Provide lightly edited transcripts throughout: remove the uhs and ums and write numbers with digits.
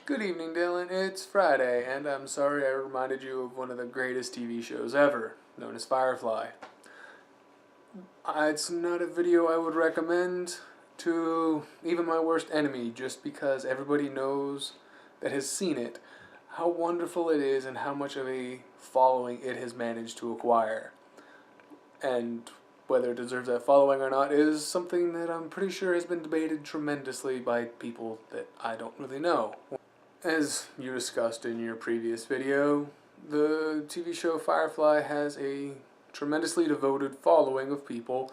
Good evening, Dylan. It's Friday, and I'm sorry I reminded you of one of the greatest TV shows ever, known as Firefly. It's not a video I would recommend to even my worst enemy, just because everybody knows that has seen it how wonderful it is and how much of a following it has managed to acquire. And whether it deserves that following or not is something that I'm pretty sure has been debated tremendously by people that I don't really know. As you discussed in your previous video, the TV show Firefly has a tremendously devoted following of people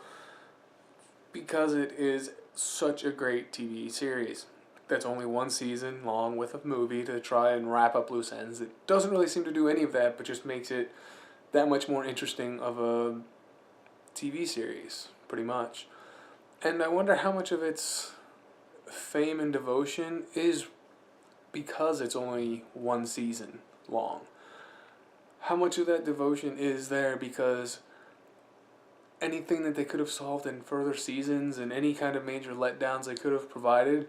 because it is such a great TV series. That's only one season long with a movie to try and wrap up loose ends. It doesn't really seem to do any of that, but just makes it that much more interesting of a TV series, pretty much. And I wonder how much of its fame and devotion is because it's only one season long. How much of that devotion is there because anything that they could have solved in further seasons and any kind of major letdowns they could have provided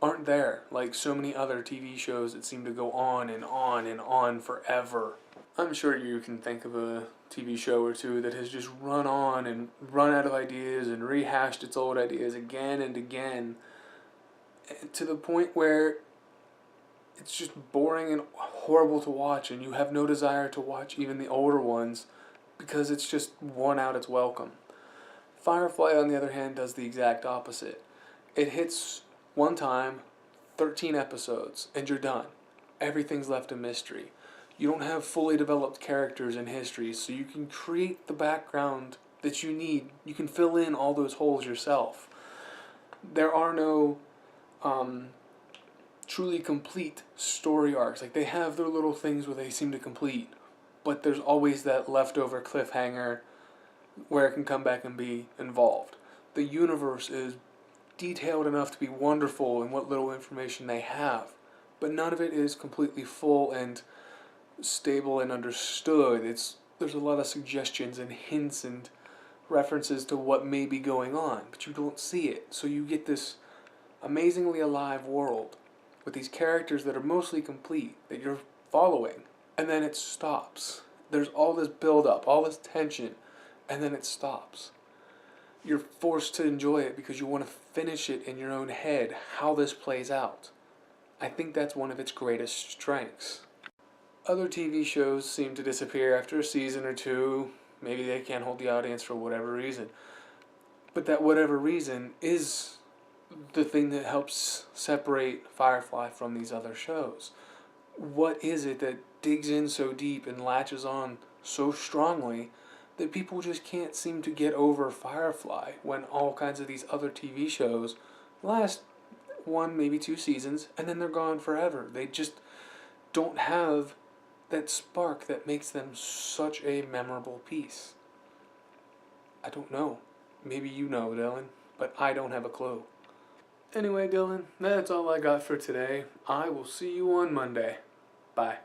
aren't there, like so many other TV shows that seem to go on and on and on forever. I'm sure you can think of a TV show or two that has just run on and run out of ideas and rehashed its old ideas again and again to the point where it's just boring and horrible to watch, and you have no desire to watch even the older ones because it's just worn out its welcome. Firefly, on the other hand, does the exact opposite. It hits one time, 13 episodes, and you're done. Everything's left a mystery. You don't have fully developed characters and histories, so you can create the background that you need. You can fill in all those holes yourself. There are no truly complete story arcs. Like, they have their little things where they seem to complete, but there's always that leftover cliffhanger where it can come back and be involved. The universe is detailed enough to be wonderful in what little information they have, but none of it is completely full and stable and understood. There's a lot of suggestions and hints and references to what may be going on, but you don't see it. So you get this amazingly alive world with these characters that are mostly complete, that you're following, and then it stops. There's all this build-up, all this tension, and then it stops. You're forced to enjoy it because you want to finish it in your own head, how this plays out. I think that's one of its greatest strengths. Other TV shows seem to disappear after a season or two. Maybe they can't hold the audience for whatever reason. But that whatever reason is the thing that helps separate Firefly from these other shows. What is it that digs in so deep and latches on so strongly that people just can't seem to get over Firefly when all kinds of these other TV shows last one, maybe two seasons, and then they're gone forever? They just don't have that spark that makes them such a memorable piece. I don't know. Maybe you know, Dylan, but I don't have a clue. Anyway, Dylan, that's all I got for today. I will see you on Monday. Bye.